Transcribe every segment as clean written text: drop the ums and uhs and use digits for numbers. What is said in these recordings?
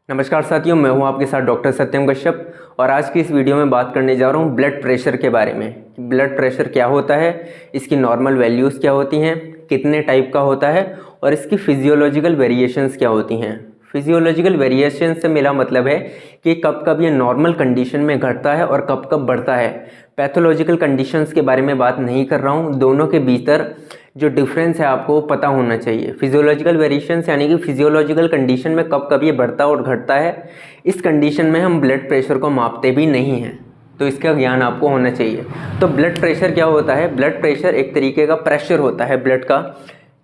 नमस्कार साथियों, मैं हूं आपके साथ डॉक्टर सत्यम कश्यप और आज की इस वीडियो में बात करने जा रहा हूं ब्लड प्रेशर के बारे में। ब्लड प्रेशर क्या होता है, इसकी नॉर्मल वैल्यूज़ क्या होती हैं, कितने टाइप का होता है और इसकी फिजियोलॉजिकल वेरिएशंस क्या होती हैं। फिजियोलॉजिकल वेरिएशन से मेरा मतलब है कि कब कब ये नॉर्मल कंडीशन में घटता है और कब कब बढ़ता है। पैथोलॉजिकल कंडीशंस के बारे में बात नहीं कर रहा हूँ, दोनों के भीतर जो डिफरेंस है आपको पता होना चाहिए। फिजियोलॉजिकल वेरिएशंस यानी कि फिजियोलॉजिकल कंडीशन में कब कब ये बढ़ता और घटता है। इस कंडीशन में हम ब्लड प्रेशर को मापते भी नहीं हैं, तो इसका ज्ञान आपको होना चाहिए। तो ब्लड प्रेशर क्या होता है? ब्लड प्रेशर एक तरीके का प्रेशर होता है ब्लड का,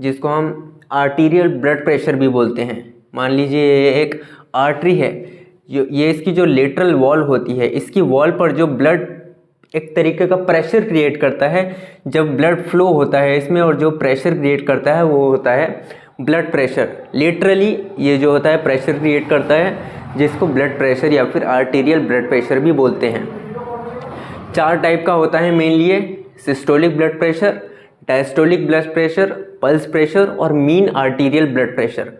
जिसको हम आर्टीरियल ब्लड प्रेशर भी बोलते हैं। मान लीजिए ये एक आर्टरी है, ये इसकी जो लेटरल वॉल होती है, इसकी वॉल पर जो ब्लड एक तरीके का प्रेशर क्रिएट करता है जब ब्लड फ्लो होता है इसमें, और जो प्रेशर क्रिएट करता है वो होता है ब्लड प्रेशर। लिटरली ये जो होता है प्रेशर क्रिएट करता है, जिसको ब्लड प्रेशर या फिर आर्टीरियल ब्लड प्रेशर भी बोलते हैं। 4 टाइप का होता है मेनली ये: systolic blood pressure, diastolic blood pressure, pulse pressure और mean arterial blood pressure.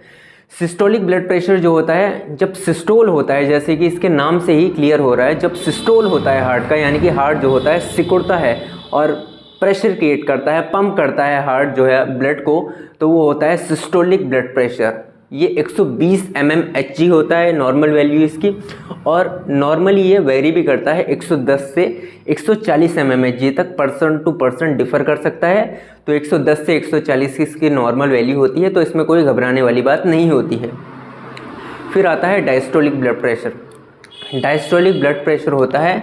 Systolic blood pressure जो होता है, जब सिस्टोल होता है, जैसे कि इसके नाम से ही क्लियर हो रहा है, जब सिस्टोल होता है हार्ट का, यानी कि हार्ट जो होता है सिकुड़ता है और प्रेशर क्रिएट करता है, पंप करता है हार्ट जो है ब्लड को, तो वो होता है सिस्टोलिक ब्लड प्रेशर। ये 120 mmHg होता है नॉर्मल वैल्यू इसकी, और नॉर्मली ये वेरी भी करता है 110 से 140 mmHg तक, पर्सन टू पर्सन डिफर कर सकता है। तो 110 से 140 इसकी नॉर्मल वैल्यू होती है, तो इसमें कोई घबराने वाली बात नहीं होती है। फिर आता है diastolic blood pressure. Diastolic blood pressure होता है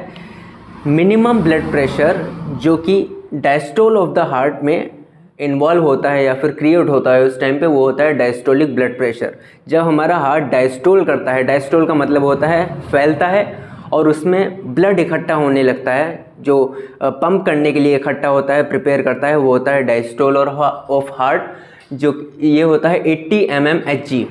मिनिमम ब्लड प्रेशर जो कि डायस्टोल ऑफ द हार्ट में इन्वॉल्व होता है या फिर क्रिएट होता है उस टाइम पे, वो होता है डायस्टोलिक ब्लड प्रेशर। जब हमारा हार्ट डायस्टोल करता है, डायस्टोल का मतलब होता है फैलता है और उसमें ब्लड इकट्ठा होने लगता है, जो पंप करने के लिए इकट्ठा होता है, प्रिपेयर करता है, वो होता है डायस्टोल और ऑफ हार्ट, जो ये होता है 80 mmHg।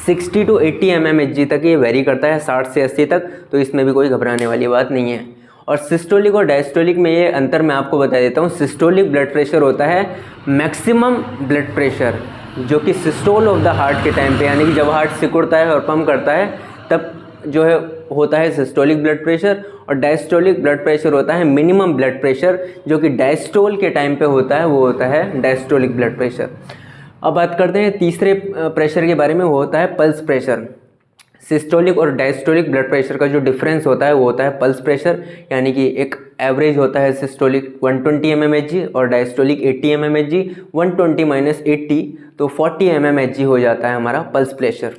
60 to 80 mmHg तक ये वेरी करता है, 60 से 80 तक, तो इसमें भी कोई घबराने वाली बात नहीं है। और सिस्टोलिक और डायस्टोलिक में ये अंतर मैं आपको बता देता हूँ। सिस्टोलिक ब्लड प्रेशर होता है मैक्सिमम ब्लड प्रेशर, जो कि सिस्टोल ऑफ द हार्ट के टाइम पे, यानी कि जब हार्ट सिकुड़ता है और पंप करता है तब जो है होता है सिस्टोलिक ब्लड प्रेशर। और डायस्टोलिक ब्लड प्रेशर होता है मिनिमम ब्लड प्रेशर, जो कि डायस्टोल के टाइम पे होता है, वो होता है डायस्टोलिक ब्लड प्रेशर। अब बात करते हैं तीसरे प्रेशर के बारे में, वो होता है पल्स प्रेशर। सिस्टोलिक और डायस्टोलिक ब्लड प्रेशर का जो डिफरेंस होता है वो होता है पल्स प्रेशर, यानी कि एक एवरेज होता है सिस्टोलिक 120 mmHg और डायस्टोलिक 80 mmHg। 120 - 80 तो 40 mmHg हो जाता है हमारा पल्स प्रेशर।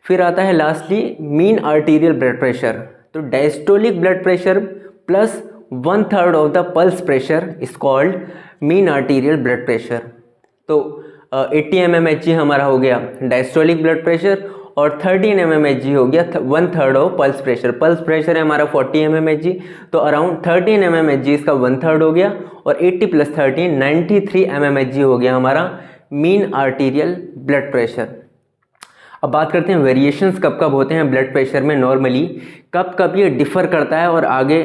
फिर आता है lastly mean arterial blood pressure. तो diastolic blood pressure plus 1/3 of the pulse pressure is called mean arterial blood pressure. तो 80 mmHg हमारा हो गया डायस्टोलिक ब्लड प्रेशर, और 13 mmHg हो गया 1/3 of pulse pressure. Pulse pressure है हमारा 40 mmHg, तो अराउंड 13 mmHg इसका 1/3 हो गया, और 80 + 13 93 mmHg हो गया हमारा मीन आर्टीरियल ब्लड प्रेशर। अब बात करते हैं वेरिएशंस कब कब होते हैं ब्लड प्रेशर में। नॉर्मली कब कब ये डिफ़र करता है और आगे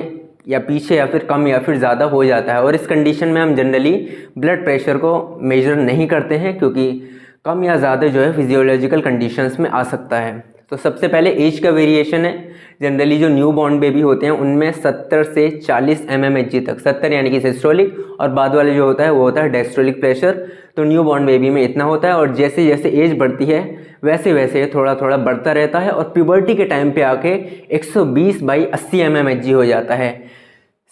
या पीछे या फिर कम या फिर ज़्यादा हो जाता है, और इस कंडीशन में हम जनरली ब्लड प्रेशर को मेजर नहीं करते हैं, क्योंकि कम या ज़्यादा जो है फिजियोलॉजिकल कंडीशंस में आ सकता है। तो सबसे पहले एज का वेरिएशन है। जनरली जो न्यू बॉर्न बेबी होते हैं उनमें 70 से 40 mmHg तक, 70 यानी कि सिस्टोलिक, और बाद वाले जो होता है वो होता है डायस्टोलिक प्रेशर। तो न्यू बॉर्न बेबी में इतना होता है, और जैसे जैसे एज बढ़ती है वैसे वैसे थोड़ा थोड़ा बढ़ता रहता है, और प्यूबर्टी के टाइम पे आके 120/80 mmHg हो जाता है।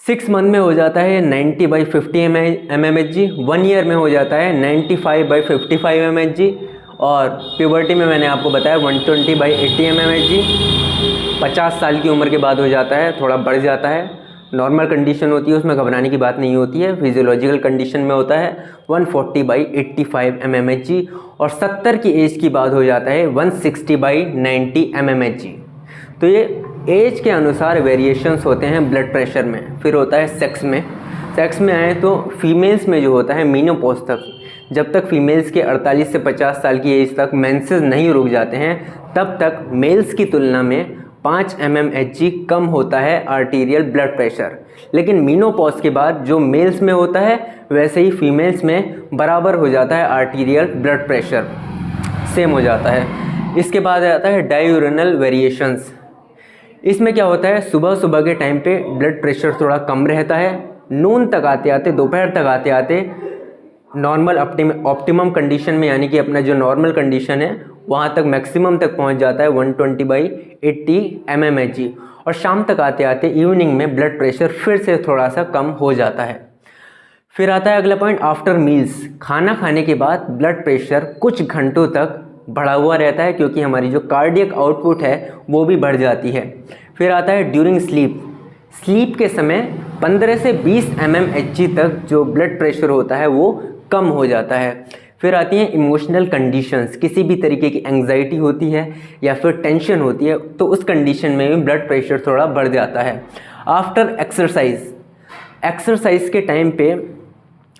6 मंथ में हो जाता है 90/50 mmHg। 1 ईयर में हो जाता है 95/55 mmHg, और प्यूबर्टी में मैंने आपको बताया 120/80 mmHg। 50 साल की उम्र के बाद हो जाता है, थोड़ा बढ़ जाता है। नॉर्मल कंडीशन होती है, उसमें घबराने की बात नहीं होती है। फिजियोलॉजिकल कंडीशन में होता है 140/85 mmHg, और 70 की एज की बात हो जाता है 160/90 mmHg। तो ये एज के अनुसार वेरिएशंस होते हैं ब्लड प्रेशर में। फिर होता है सेक्स में। सेक्स में आए तो फीमेल्स में जो होता है मीनोपॉज तक, जब तक फीमेल्स के 48 से 50 साल की एज तक मेंसेस नहीं रुक जाते हैं, तब तक मेल्स की तुलना में 5 mmHg कम होता है आर्टीरियल ब्लड प्रेशर। लेकिन मीनोपॉज के बाद जो मेल्स में होता है वैसे ही फीमेल्स में बराबर हो जाता है आर्टीरियल ब्लड प्रेशर, सेम हो जाता है। इसके बाद आता है डाययूरेनल वेरिएशंस। इसमें क्या होता है, सुबह सुबह के टाइम पे ब्लड प्रेशर थोड़ा कम रहता है, नून तक आते आते, दोपहर तक आते आते नॉर्मल ऑप्टिमम कंडीशन में, यानी कि अपना जो नॉर्मल कंडीशन है वहाँ तक मैक्सिमम तक पहुँच जाता है 120/80 mmHg, और शाम तक आते आते इवनिंग में ब्लड प्रेशर फिर से थोड़ा सा कम हो जाता है। फिर आता है अगला पॉइंट, आफ्टर मील्स। खाना खाने के बाद ब्लड प्रेशर कुछ घंटों तक बढ़ा हुआ रहता है, क्योंकि हमारी जो कार्डियक आउटपुट है वो भी बढ़ जाती है। फिर आता है ड्यूरिंग स्लीप। स्लीप के समय 15 से 20 mmHg तक जो ब्लड प्रेशर होता है वो कम हो जाता है। फिर आती हैं इमोशनल कंडीशंस। किसी भी तरीके की एंग्जाइटी होती है या फिर टेंशन होती है तो उस कंडीशन में भी ब्लड प्रेशर थोड़ा बढ़ जाता है। आफ्टर एक्सरसाइज, एक्सरसाइज के टाइम पे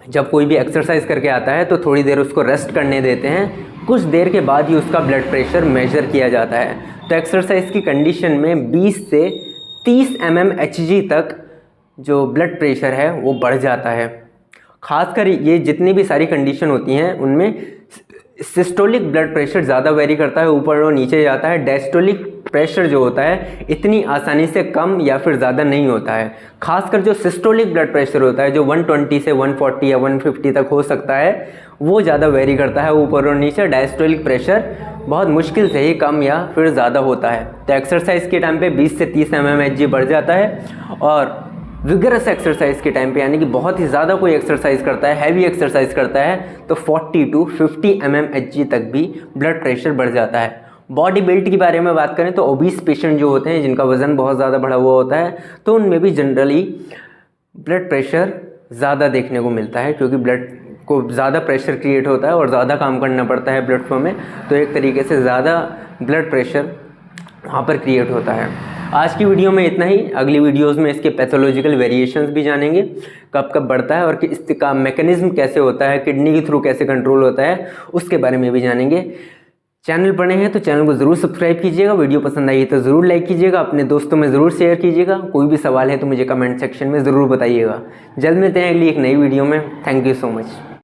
जब कोई भी एक्सरसाइज करके आता है तो थोड़ी देर उसको रेस्ट करने देते हैं, कुछ देर के बाद ही उसका ब्लड प्रेशर मेजर किया जाता है। तो एक्सरसाइज की कंडीशन में 20 से 30 mmHg तक जो ब्लड प्रेशर है वो बढ़ जाता है। खासकर ये जितनी भी सारी कंडीशन होती हैं उनमें सिस्टोलिक ब्लड प्रेशर ज़्यादा वेरी करता है, ऊपर और नीचे जाता है। डायस्टोलिक प्रेशर जो होता है इतनी आसानी से कम या फिर ज़्यादा नहीं होता है। खासकर जो सिस्टोलिक ब्लड प्रेशर होता है जो 120 से 140 या 150 तक हो सकता है वो ज़्यादा वेरी करता है ऊपर और नीचे। डायस्टोलिक प्रेशर बहुत मुश्किल से ही कम या फिर ज़्यादा होता है। तो एक्सरसाइज के टाइम पे 20 से 30 mmHg बढ़ जाता है, और विगरस एक्सरसाइज के टाइम पे यानी कि बहुत ही ज़्यादा कोई एक्सरसाइज करता है, हैवी एक्सरसाइज करता है तो 40 to 50 mmHg तक भी ब्लड प्रेशर बढ़ जाता है। बॉडी बिल्ड के बारे में बात करें तो ओबीस पेशेंट जो होते हैं जिनका वज़न बहुत ज़्यादा बढ़ा हुआ होता है तो उनमें भी जनरली ब्लड प्रेशर ज़्यादा देखने को मिलता है, क्योंकि ब्लड को ज़्यादा प्रेशर क्रिएट होता है और ज़्यादा काम करना पड़ता है ब्लड फ्लो में, तो एक तरीके से ज़्यादा ब्लड प्रेशर वहाँ पर क्रिएट होता है। आज की वीडियो में इतना ही। अगली वीडियोस में इसके पैथोलॉजिकल वेरिएशंस भी जानेंगे, कब कब बढ़ता है और कि इसका मैकेनिज्म कैसे होता है, किडनी के थ्रू कैसे कंट्रोल होता है, उसके बारे में भी जानेंगे। चैनल पर नए हैं तो चैनल को ज़रूर सब्सक्राइब कीजिएगा, वीडियो पसंद आई है तो ज़रूर लाइक कीजिएगा, अपने दोस्तों में ज़रूर शेयर कीजिएगा। कोई भी सवाल है तो मुझे कमेंट सेक्शन में ज़रूर बताइएगा। जल्द मिलते हैं अगली एक नई वीडियो में। Thank you so much.